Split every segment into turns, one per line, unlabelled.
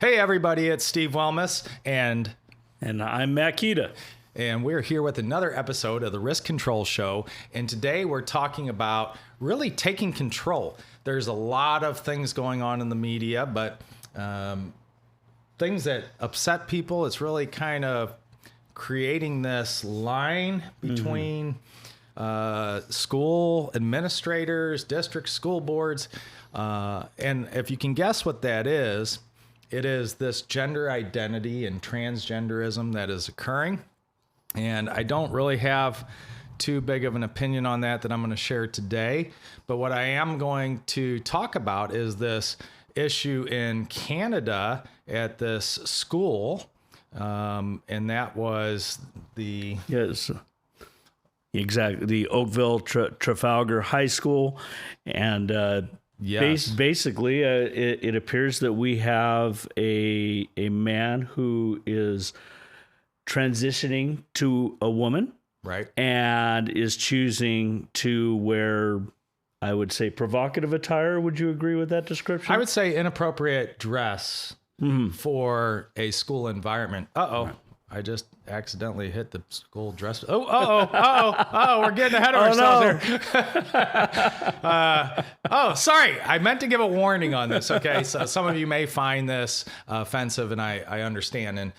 Hey everybody, it's Steve Wilmes, and
I'm Matt Kita.
And we're here with another episode of the Risk Control Show. And today we're talking about really taking control. There's a lot of things going on in the media, but things that upset people, it's really kind of creating this line between school administrators, district school boards. And if you can guess what that is, it is this gender identity and transgenderism that is occurring. And I don't really have too big of an opinion on that I'm going to share today. But what I am going to talk about is this issue in Canada at this school. And that was the...
Yes, exactly. The Oakville Trafalgar High School. And
yes.
Basically, it appears that we have a man who is transitioning to a woman,
right,
and is choosing to wear, I would say, provocative attire. Would you agree with that description?
I would say inappropriate dress for a school environment. Right. I just accidentally hit the school dress. Oh, we're getting ahead of ourselves here. Sorry. I meant to give a warning on this. Okay. So some of you may find this offensive, and I understand. And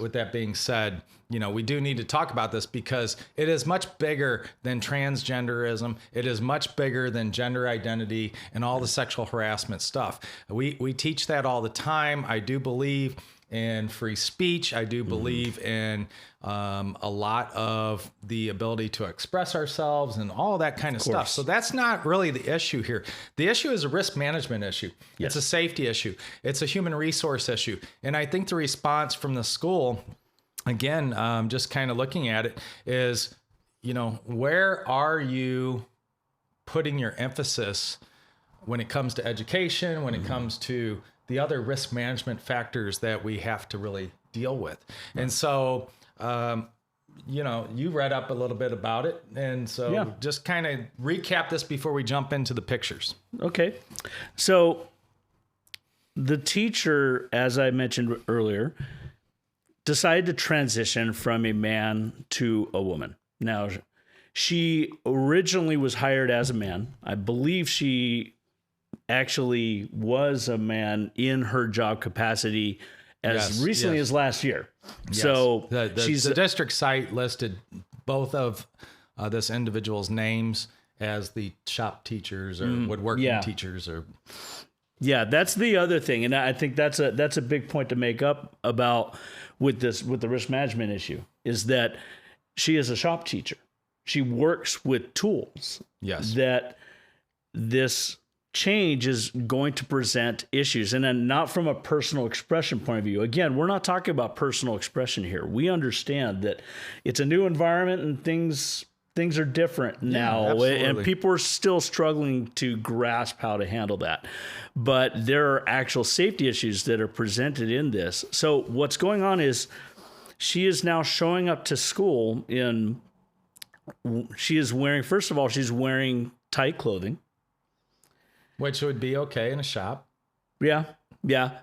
with that being said, we do need to talk about this because it is much bigger than transgenderism. It is much bigger than gender identity and all the sexual harassment stuff. We teach that all the time. I do believe in free speech. I do believe in a lot of the ability to express ourselves and all that kind of stuff. So that's not really the issue here. The issue is a risk management issue. Yes. It's a safety issue. It's a human resource issue. And I think the response from the school, again, just kind of looking at it, is, where are you putting your emphasis when it comes to education, when it comes to the other risk management factors that we have to really deal with. Right. And so, you read up a little bit about it. And so just kind of recap this before we jump into the pictures.
Okay. So the teacher, as I mentioned earlier, decided to transition from a man to a woman. Now, she originally was hired as a man. I believe she actually was a man in her job capacity as recently as last year. Yes. So
the district site listed both of this individual's names as the shop teachers or woodworking teachers.
Yeah, that's the other thing. And I think that's a big point to make up about with the risk management issue, is that she is a shop teacher. She works with tools.
Yes.
That this change is going to present issues, and then not from a personal expression point of view. Again, we're not talking about personal expression here. We understand that it's a new environment and things are different now, and people are still struggling to grasp how to handle that. But there are actual safety issues that are presented in this. So what's going on is she is now showing up to school she's wearing tight clothing.
Which would be okay in a shop.
Yeah,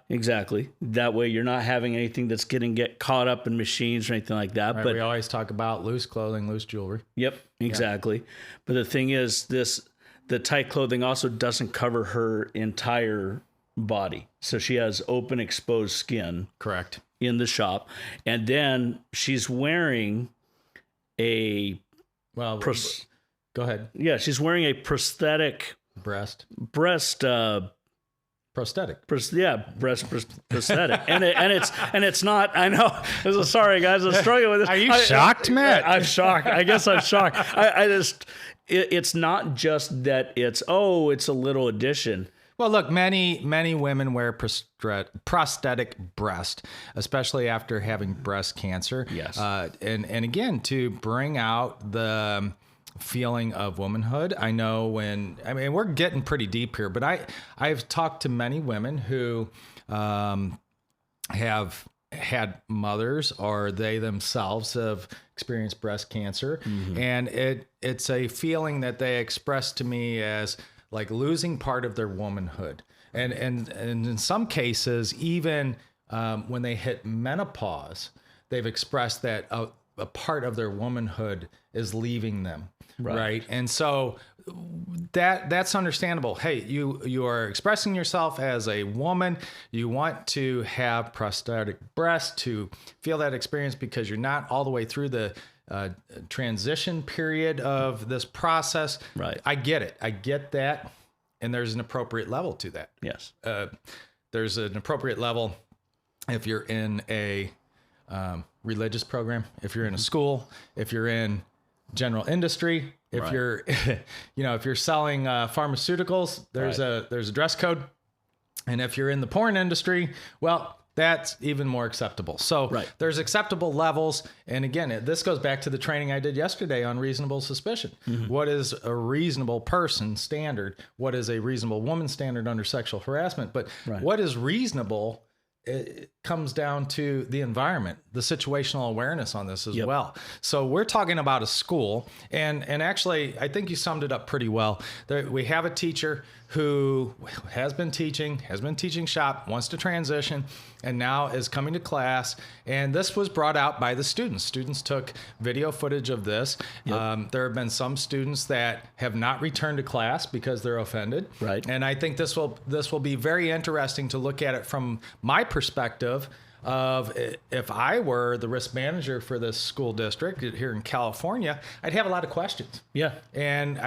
exactly. That way you're not having anything that's get caught up in machines or anything like that.
Right,
but
we always talk about loose clothing, loose jewelry.
Yep, exactly. Yeah. But the thing is, the tight clothing also doesn't cover her entire body. So she has open, exposed skin.
Correct.
In the shop. And then she's wearing go ahead. Yeah, she's wearing a prosthetic...
Breast
prosthetic. Prosthetic. and it's not. I know. Sorry, guys. I'm struggling with this.
Are you shocked, Matt?
I'm shocked. I guess I'm shocked. It's not just that it's a little addition.
Well, look, many women wear prosthetic breast, especially after having breast cancer.
Yes.
And again, to bring out the feeling of womanhood. I know we're getting pretty deep here, but I've talked to many women who have had mothers, or they themselves have experienced breast cancer. Mm-hmm. And it's a feeling that they express to me as like losing part of their womanhood. And in some cases, even when they hit menopause, they've expressed that a part of their womanhood is leaving them. Right. And so that's understandable. Hey, you are expressing yourself as a woman. You want to have prosthetic breasts to feel that experience because you're not all the way through the transition period of this process.
Right.
I get it. I get that. And there's an appropriate level to that.
Yes.
There's an appropriate level if you're in a religious program, if you're in a school, if you're in general industry, if you're, if you're selling pharmaceuticals, there's a dress code. And if you're in the porn industry, well, that's even more acceptable. So there's acceptable levels. And again, this goes back to the training I did yesterday on reasonable suspicion. What is a reasonable person standard? What is a reasonable woman standard under sexual harassment? But what is reasonable, it comes down to the environment, the situational awareness on this as well. So we're talking about a school, and actually, I think you summed it up pretty well. We have a teacher who has been teaching shop, wants to transition, and now is coming to class. And this was brought out by the students. Students took video footage of this. There have been some students that have not returned to class because they're offended. And I think this will be very interesting to look at it from my perspective of if I were the risk manager for this school district here in California, I'd have a lot of questions. And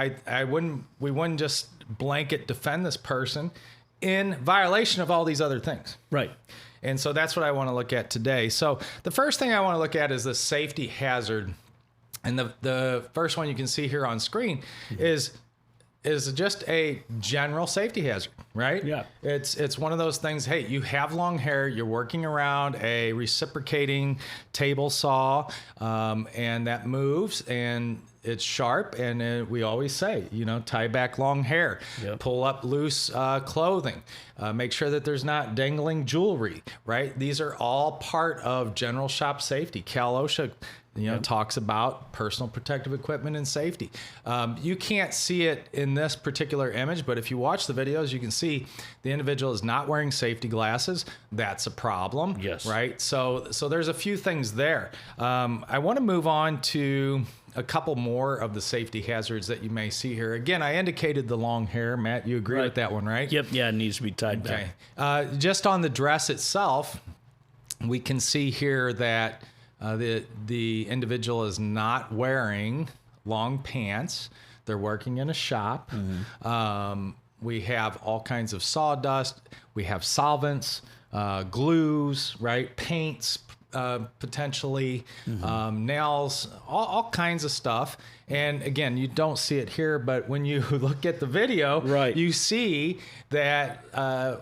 we wouldn't just blanket defend this person in violation of all these other things. And so that's what I want to look at today. So the first thing I want to look at is the safety hazard. And the first one you can see here on screen is just a general safety hazard, right? It's one of those things, hey, you have long hair, you're working around a reciprocating table saw, and that moves, and it's sharp, and we always say, tie back long hair, pull up loose clothing, make sure that there's not dangling jewelry, right? These are all part of general shop safety. Cal OSHA talks about personal protective equipment and safety. You can't see it in this particular image, but if you watch the videos, you can see the individual is not wearing safety glasses. That's a problem, right? So there's a few things there. I want to move on to a couple more of the safety hazards that you may see here. Again, I indicated the long hair. Matt, you agree with that one, right?
Yeah, it needs to be tied back.
Just on the dress itself, we can see here that the individual is not wearing long pants. They're working in a shop. We have all kinds of sawdust. We have solvents, glues, right? Paints, potentially, nails, all kinds of stuff. And again, you don't see it here, but when you look at the video, you see that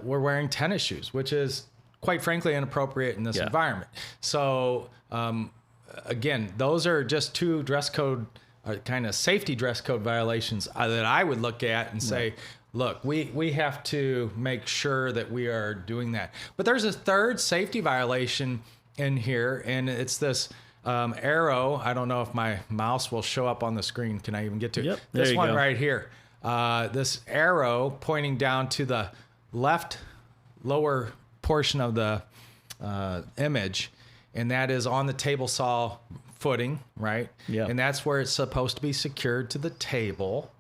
we're wearing tennis shoes, which is quite frankly inappropriate in this environment. So again, those are just two dress code, kind of safety dress code violations that I would look at and say, look, we have to make sure that we are doing that. But there's a third safety violation in here, and it's this arrow. I don't know if my mouse will show up on the screen. Can I even get to it? This one right here. This arrow pointing down to the left lower portion of the image, and that is on the table saw footing, right? And that's where it's supposed to be secured to the table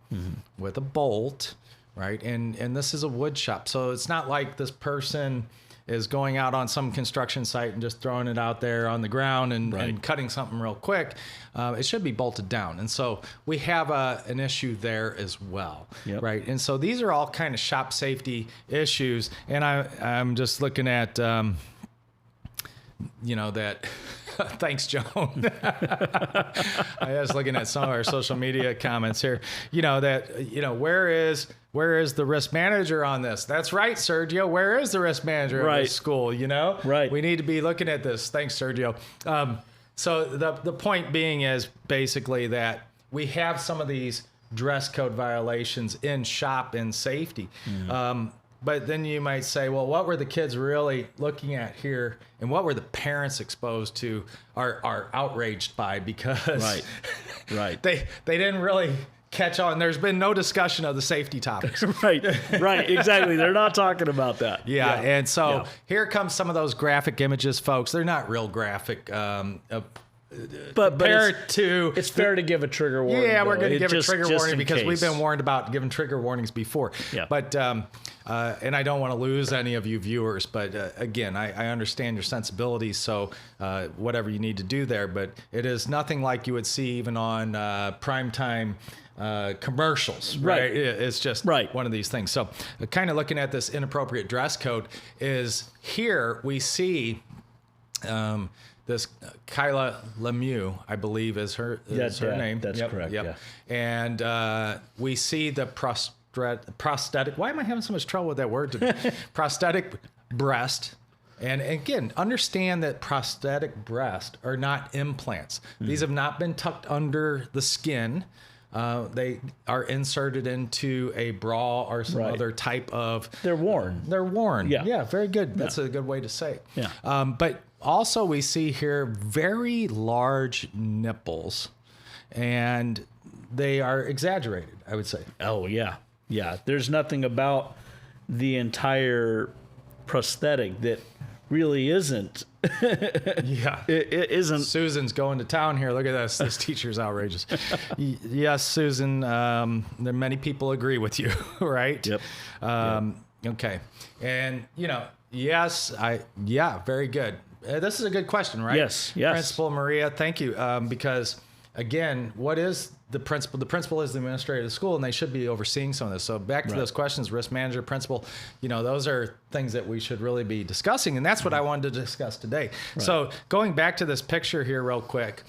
with a bolt, right? And this is a wood shop, so it's not like this person is going out on some construction site and just throwing it out there on the ground and cutting something real quick. It should be bolted down. And so we have an issue there as well, right? And so these are all kind of shop safety issues. And I'm just looking at, that, thanks, Joan. I was looking at some of our social media comments here, where is the risk manager on this? That's right, Sergio. Where is the risk manager of this school? We need to be looking at this. Thanks, Sergio. So the point being is basically that we have some of these dress code violations in shop and safety. But then you might say, well, what were the kids really looking at here, and what were the parents exposed to are outraged by, because they didn't really catch on. There's been no discussion of the safety topics.
Right, exactly. They're not talking about that.
Yeah. And so here comes some of those graphic images, folks. They're not real graphic.
But
it's
fair to give a trigger warning.
Yeah, we're going to give a trigger warning because
case.
we've been warned about giving trigger warnings before.
Yeah.
But and I don't want to lose any of you viewers. But again, I understand your sensibilities. So whatever you need to do there, but it is nothing like you would see even on primetime commercials. Right. It's just one of these things. So kind of looking at this inappropriate dress code is here we see. This Kyla Lemieux, I believe, is her name.
That's correct.
Yep. Yeah. And we see the prosthetic. Why am I having so much trouble with that word today? Prosthetic breast. And again, understand that prosthetic breasts are not implants. These have not been tucked under the skin. They are inserted into a bra or some other type of.
They're worn.
Yeah, very good. That's a good way to say it.
Yeah.
But also we see here very large nipples, and they are exaggerated, I would say.
Oh, yeah. Yeah. There's nothing about the entire prosthetic that really isn't.
Yeah.
It isn't.
Susan's going to town here. Look at this. This teacher's outrageous. Yes, Susan, there many people agree with you, right?
Yep.
Okay. And, very good. This is a good question, right?
Yes.
Principal Maria, thank you. Because, again, what is the principal? The principal is the administrator of the school, and they should be overseeing some of this. So back to those questions, risk manager, principal, those are things that we should really be discussing. And that's what I wanted to discuss today. Right. So going back to this picture here real quick,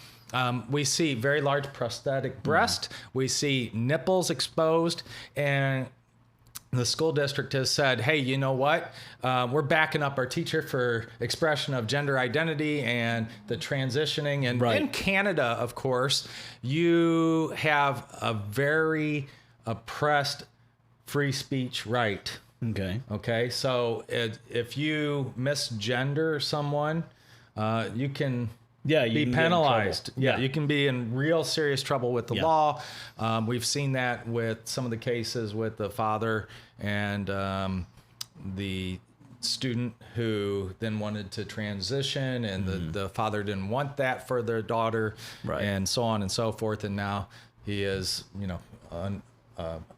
we see very large prosthetic breast. We see nipples exposed, and the school district has said, hey, you know what? We're backing up our teacher for expression of gender identity and the transitioning. And in Canada, of course, you have a very oppressed free speech right. Okay. So if you misgender someone, you can be penalized. You can be in real serious trouble with the law. We've seen that with some of the cases with the father and the student who then wanted to transition, and the father didn't want that for their daughter, and so on and so forth. And now he is, on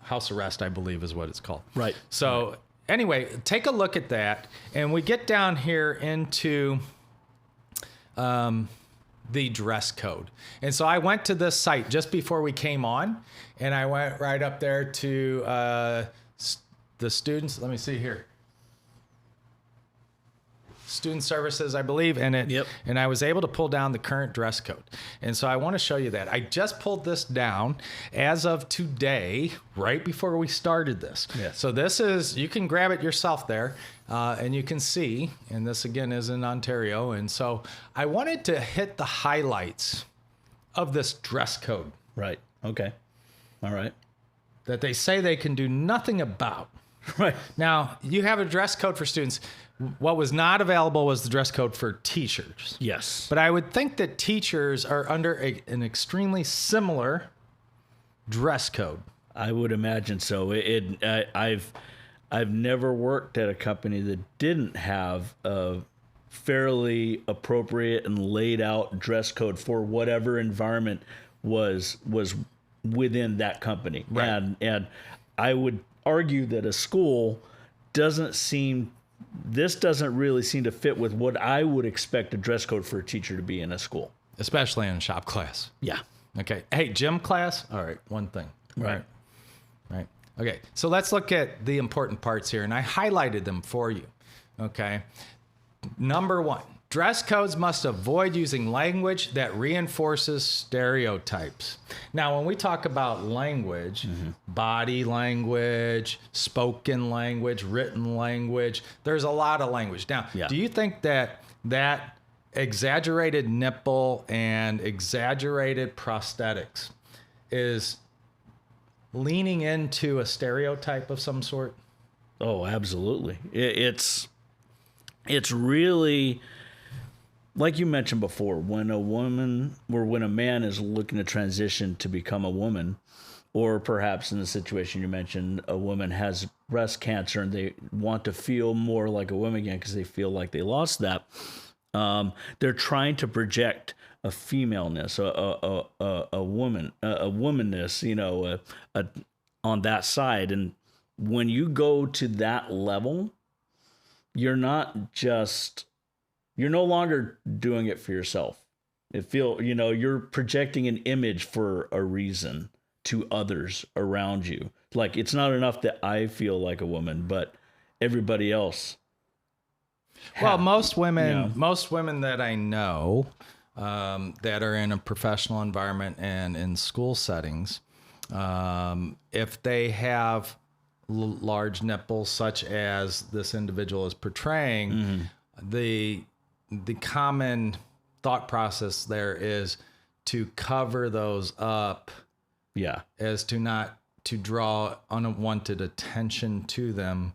house arrest, I believe is what it's called.
Right.
So anyway, take a look at that, and we get down here into the dress code. And so I went to this site just before we came on, and I went right up there to the students. Let me see here. Student Services, I believe, and and I was able to pull down the current dress code. And so I want to show you that. I just pulled this down as of today, right before we started this.
Yes.
So this is, you can grab it yourself there, and you can see, and this again is in Ontario. And so I wanted to hit the highlights of this dress code.
Right. Okay. All right.
That they say they can do nothing about.
Right.
Now, you have a dress code for students. What was not available was the dress code for teachers.
Yes.
But I would think that teachers are under an extremely similar dress code.
I would imagine so. I've never worked at a company that didn't have a fairly appropriate and laid out dress code for whatever environment was within that company.
Right.
And I would argue that a school doesn't really seem to fit with what I would expect a dress code for a teacher to be in a school.
Especially in shop class.
Yeah.
Okay. Hey, gym class? All right, one thing.
Right.
Okay, so let's look at the important parts here, and I highlighted them for you. Okay. Number one, dress codes must avoid using language that reinforces stereotypes. Now, when we talk about language, body language, spoken language, written language, there's a lot of language. Now, do you think that exaggerated nipple and exaggerated prosthetics is leaning into a stereotype of some sort?
Oh, absolutely. It's really, like you mentioned before, when a man is looking to transition to become a woman, Or perhaps in the situation you mentioned, a woman has breast cancer and they want to feel more like a woman again because they feel like they lost that. They're trying to project a femaleness, a woman, a womanness, you know, on that side. And when you go to that level, you're no longer doing it for yourself. You're projecting an image for a reason to others around you. Like, it's not enough that I feel like a woman, but everybody else.
Well, most women that I know that are in a professional environment and in school settings, if they have large nipples, such as this individual is portraying, the common thought process there is to cover those up, as to not to draw unwanted attention to them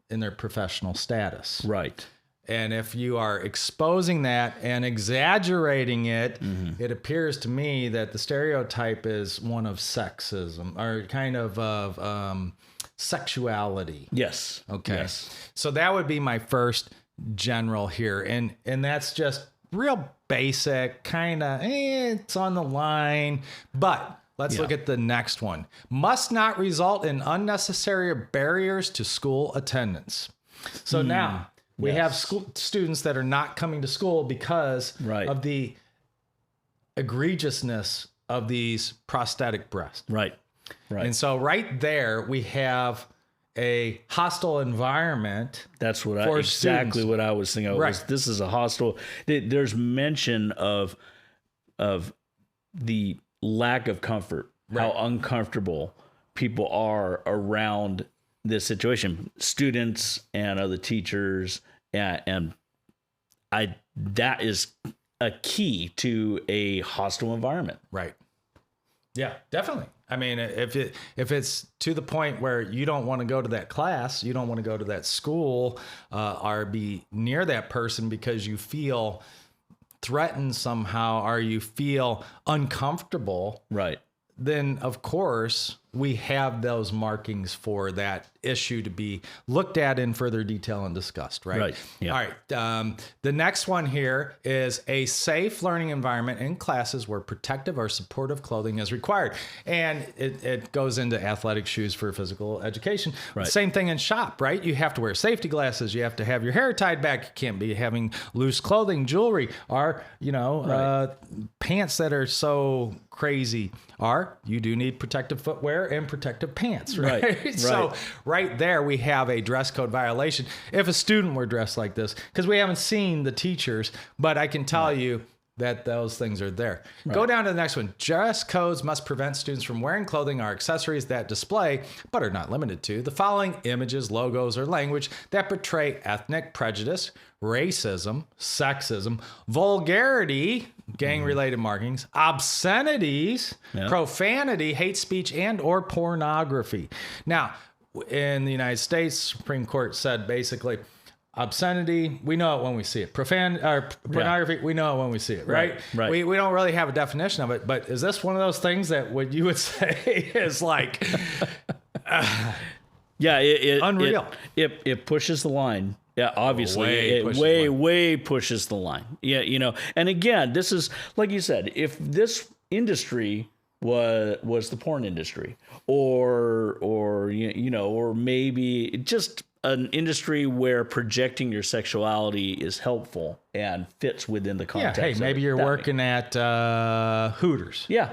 in their professional status.
Right.
And if you are exposing that and exaggerating it, it appears to me that the stereotype is one of sexism or kind of sexuality.
Yes.
Okay.
Yes.
So that would be my first general here. And that's just real basic, kind of, it's on the line. But let's look at the next one. Must not result in unnecessary barriers to school attendance. So now we have students that are not coming to school because of the egregiousness of these prosthetic breasts.
Right.
And so right there we have a hostile environment.
That's what what I was thinking. This is a hostile. There's mention of the lack of comfort, how uncomfortable people are around this situation, students and other teachers, and that is a key to a hostile environment.
Right. Yeah, definitely. I mean, if it's to the point where you don't want to go to that class, you don't want to go to that school, or be near that person because you feel threatened somehow, or you feel uncomfortable,
right?
Then of course we have those markings for that issue to be looked at in further detail and discussed, right?
Right. Yeah.
All right. The next one here is a safe learning environment in classes where protective or supportive clothing is required. And it goes into athletic shoes for physical education.
Right.
Same thing in shop, right? You have to wear safety glasses. You have to have your hair tied back. You can't be having loose clothing, jewelry, or, pants that are so crazy. Or you do need protective footwear and protective pants, right? So right there we have a dress code violation if a student were dressed like this, because we haven't seen the teachers, but I can tell you that those things are there. Go down to the next one. Dress codes must prevent students from wearing clothing or accessories that display, but are not limited to, the following images, logos, or language that portray ethnic prejudice, racism, sexism, vulgarity, gang-related markings, obscenities, profanity, hate speech, and or pornography. Now, in the United States, Supreme Court said basically, obscenity, we know it when we see it. Pornography, we know it when we see it, right? We don't really have a definition of it, but is this one of those things that what you would say is like... unreal.
It pushes the line. Yeah, obviously, way pushes the line. Yeah, and again, this is, like you said, if this industry was the porn industry, or maybe just an industry where projecting your sexuality is helpful and fits within the context.
Yeah, hey, maybe you're working at Hooters.
Yeah,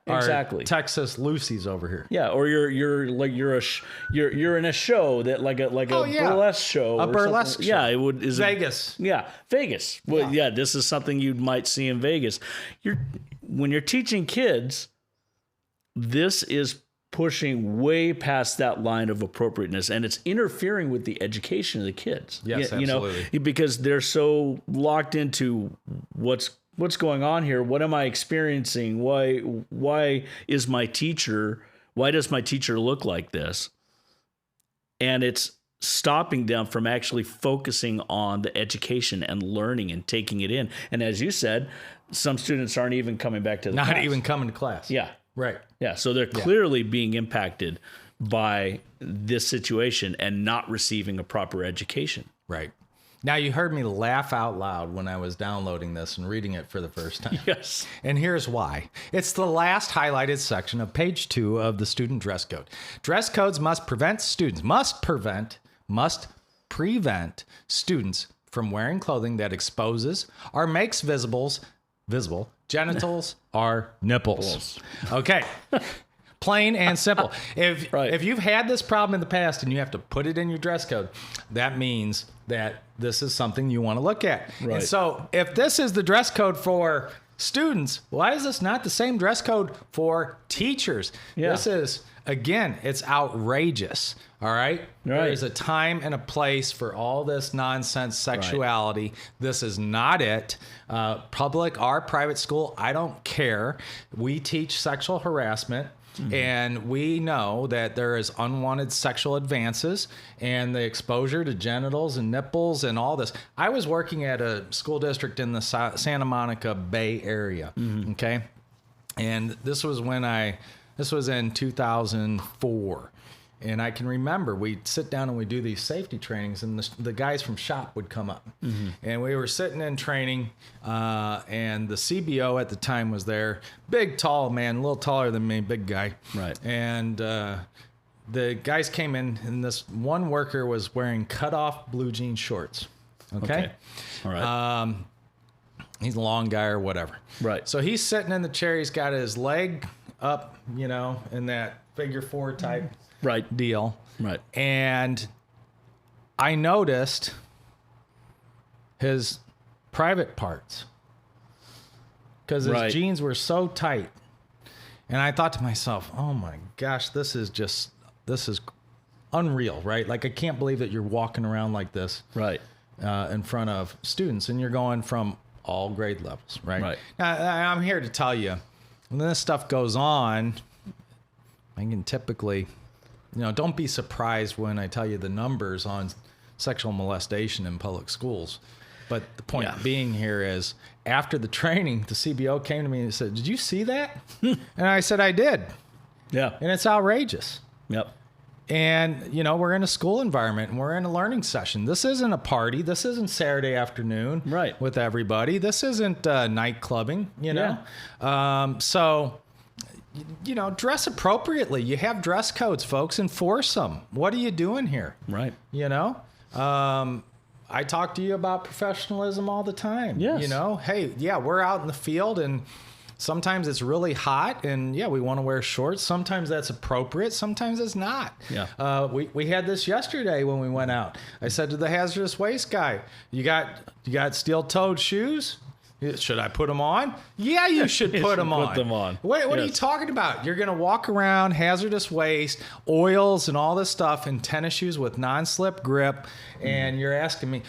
exactly.
Or Texas Lucy's over here.
Yeah, or you're in a show that like a burlesque show.
A burlesque show.
Yeah, it would
Vegas.
Vegas. Well, this is something you might see in Vegas. When you're teaching kids, this is pushing way past that line of appropriateness, and it's interfering with the education of the kids.
Yes, absolutely.
Because they're so locked into what's going on here? What am I experiencing? Why does my teacher look like this? And it's stopping them from actually focusing on the education and learning and taking it in. And as you said, some students aren't even coming back to the class.
Not even coming to class.
Yeah.
Right.
Yeah. So they're clearly being impacted by this situation and not receiving a proper education.
Right. Now, you heard me laugh out loud when I was downloading this and reading it for the first time.
Yes.
And here's why. It's the last highlighted section of page 2 of the student dress code. Dress codes must prevent students from wearing clothing that exposes or makes visible genitals or nipples. Okay. Plain and simple. If you've had this problem in the past and you have to put it in your dress code, that means that this is something you want to look at.
Right.
And so if this is the dress code for students, why is this not the same dress code for teachers?
Yeah.
This is, again, it's outrageous. All right? There's a time and a place for all this nonsense sexuality. Right. This is not it. Public or private school, I don't care. We teach sexual harassment. Mm-hmm. And we know that there is unwanted sexual advances and the exposure to genitals and nipples and all this. I was working at a school district in the Santa Monica Bay Area. Mm-hmm. Okay. And this was in 2004. And I can remember we'd sit down and we'd do these safety trainings, and the guys from shop would come up. Mm-hmm. And we were sitting in training, and the CBO at the time was there. Big, tall man, a little taller than me, big guy.
Right.
And the guys came in, and this one worker was wearing cut-off blue jean shorts. Okay?
All right.
He's a long guy or whatever.
Right.
So he's sitting in the chair. He's got his leg up, in that figure 4 type.
Right.
Deal.
Right.
And I noticed his private parts because his jeans were so tight. And I thought to myself, oh my gosh, this is unreal, right? Like, I can't believe that you're walking around like this.
Right.
In front of students, and you're going from all grade levels, right?
Right.
Now, I'm here to tell you, when this stuff goes on, I can typically... don't be surprised when I tell you the numbers on sexual molestation in public schools. But the point being here is, after the training, the CBO came to me and said, "Did you see that?" And I said, "I did."
Yeah.
And it's outrageous.
Yep.
And, we're in a school environment and we're in a learning session. This isn't a party. This isn't Saturday afternoon with everybody. This isn't night clubbing, So... dress appropriately. You have dress codes, folks. Enforce them. What are you doing here?
Right.
I talk to you about professionalism all the time.
Yes.
Hey, we're out in the field and sometimes it's really hot and we want to wear shorts. Sometimes that's appropriate. Sometimes it's not.
Yeah.
We had this yesterday when we went out. I said to the hazardous waste guy, you got steel-toed shoes? Should I put them on? Yeah, you should put them on.
Put them on.
What are you talking about? You're going to walk around hazardous waste, oils, and all this stuff in tennis shoes with non-slip grip, and you're asking me,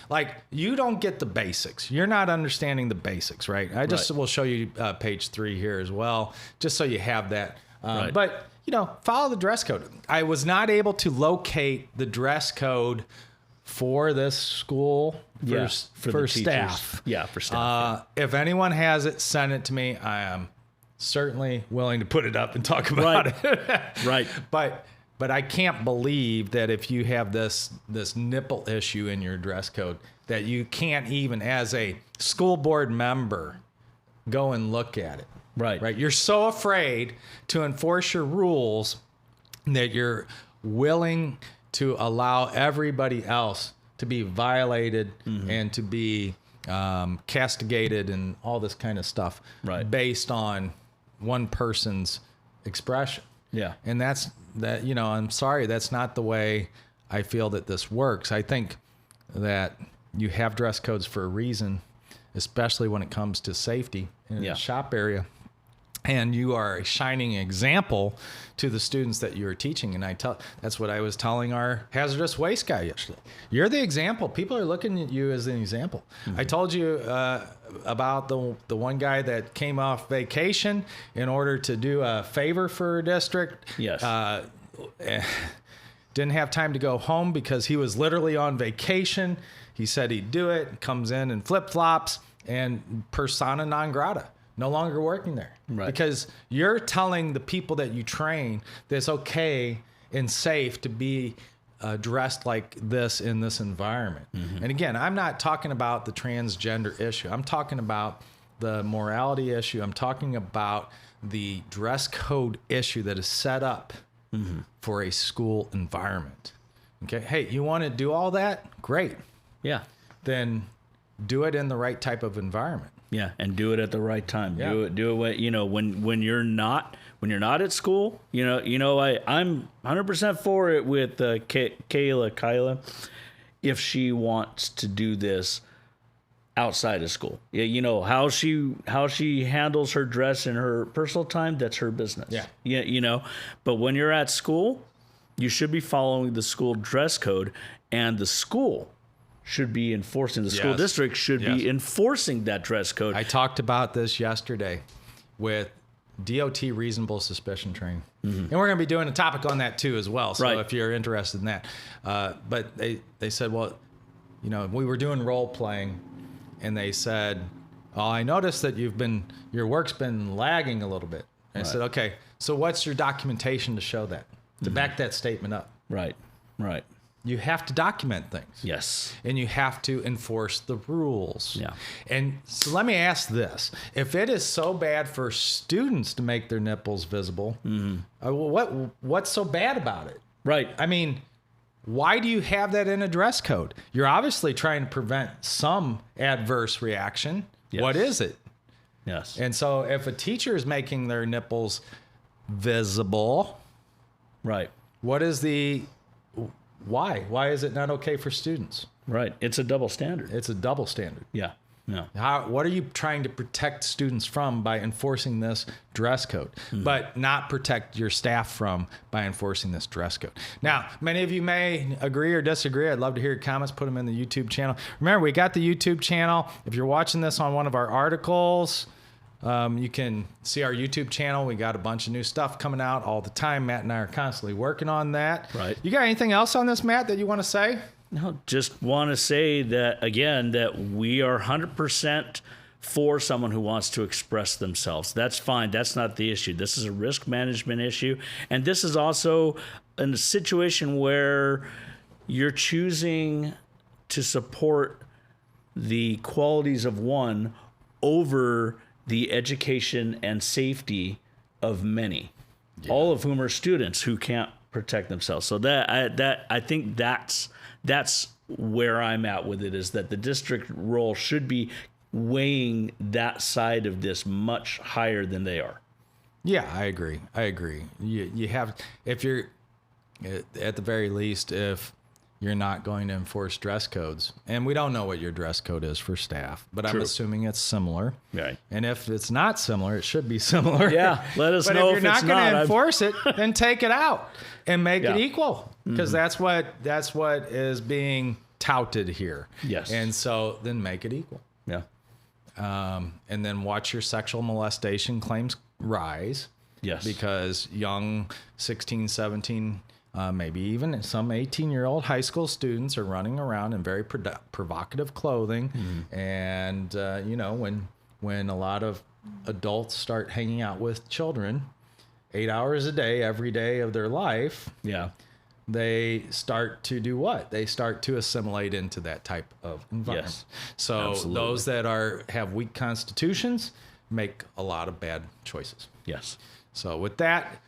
you don't get the basics. You're not understanding the basics, right? I just will show you page 3 here as well, just so you have that. But, follow the dress code. I was not able to locate the dress code for this school for staff.
Yeah, for staff.
If anyone has it, send it to me. I am certainly willing to put it up and talk about it.
Right.
But I can't believe that if you have this nipple issue in your dress code, that you can't even, as a school board member, go and look at it.
Right.
You're so afraid to enforce your rules that you're willing to allow everybody else to be violated and to be castigated and all this kind of stuff based on one person's expression.
Yeah.
And I'm sorry, that's not the way I feel that this works. I think that you have dress codes for a reason, especially when it comes to safety in the shop area. And you are a shining example to the students that you're teaching. And that's what I was telling our hazardous waste guy yesterday. You're the example. People are looking at you as an example. Mm-hmm. I told you about the one guy that came off vacation in order to do a favor for a district.
Yes.
Didn't have time to go home because he was literally on vacation. He said he'd do it, comes in flip-flops, and persona non grata. no longer working there.
Right.
Because you're telling the people that you train that it's okay and safe to be dressed like this in this environment. And again, I'm not talking about the transgender issue. I'm talking about the morality issue. I'm talking about the dress code issue that is set up for a school environment. Okay. Hey, you want to do all that? Great.
Yeah.
Then do it in the right type of environment.
Yeah, and do it at the right time.
Yeah.
Do it when you're not at school. I'm 100% for it with Kyla, if she wants to do this outside of school. Yeah, how she handles her dress in her personal time, that's her business. Yeah. But when you're at school, you should be following the school dress code, and the school should be enforcing. The school district should be enforcing that dress code.
I talked about this yesterday with DOT reasonable suspicion training. And we're going to be doing a topic on that too as well. So if you're interested in that. But they said, well, we were doing role playing, and they said, oh, I noticed that your work's been lagging a little bit. And I said, okay, so what's your documentation to show that, to back that statement up?
Right.
You have to document things.
Yes.
And you have to enforce the rules.
Yeah.
And so let me ask this. If it is so bad for students to make their nipples visible, what's so bad about it?
Right.
I mean, why do you have that in a dress code? You're obviously trying to prevent some adverse reaction.
Yes.
What is it?
Yes.
And so if a teacher is making their nipples visible,
right.
what is the... Why? Why is it not okay for students?
Right. It's a double standard.
It's a double standard.
Yeah. No.
What are you trying to protect students from by enforcing this dress code, but not protect your staff from by enforcing this dress code? Now, many of you may agree or disagree. I'd love to hear your comments. Put them in the YouTube channel. Remember, we got the YouTube channel. If you're watching this on one of our articles, you can see our YouTube channel. We got a bunch of new stuff coming out all the time. Matt and I are constantly working on that.
Right.
You got anything else on this, Matt, that you want to say?
No, just want to say that, again, that we are 100% for someone who wants to express themselves. That's fine. That's not the issue. This is a risk management issue. And this is also a situation where you're choosing to support the qualities of one over the education and safety of many, all of whom are students who can't protect themselves. So I think that's where I'm at with it, is that the district role should be weighing that side of this much higher than they are.
Yeah, I agree. You have, if you're at the very least, if you're not going to enforce dress codes, and we don't know what your dress code is for staff, but I'm assuming it's similar.
Right.
And if it's not similar, it should be similar.
Yeah, let us
but
know
if
if
you're
it's
not going
not.
to enforce it, then take it out and make it
Yeah.
equal, because that's what is being touted here.
Yes.
And so then make it equal.
Yeah.
And then watch your sexual molestation claims rise.
Yes.
Because young 16, 17, maybe even some 18-year-old high school students are running around in very provocative clothing. And, when a lot of adults start hanging out with children 8 hours a day, every day of their life,
Yeah.
they start to do what? They start to assimilate into that type of environment.
Yes,
So
absolutely.
those that have weak constitutions make a lot of bad choices.
Yes.
So with that,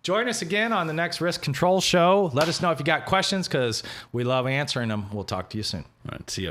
join us again on the next Risk Control Show. Let us know if you got questions, because we love answering them. We'll talk to you soon.
All right. See you.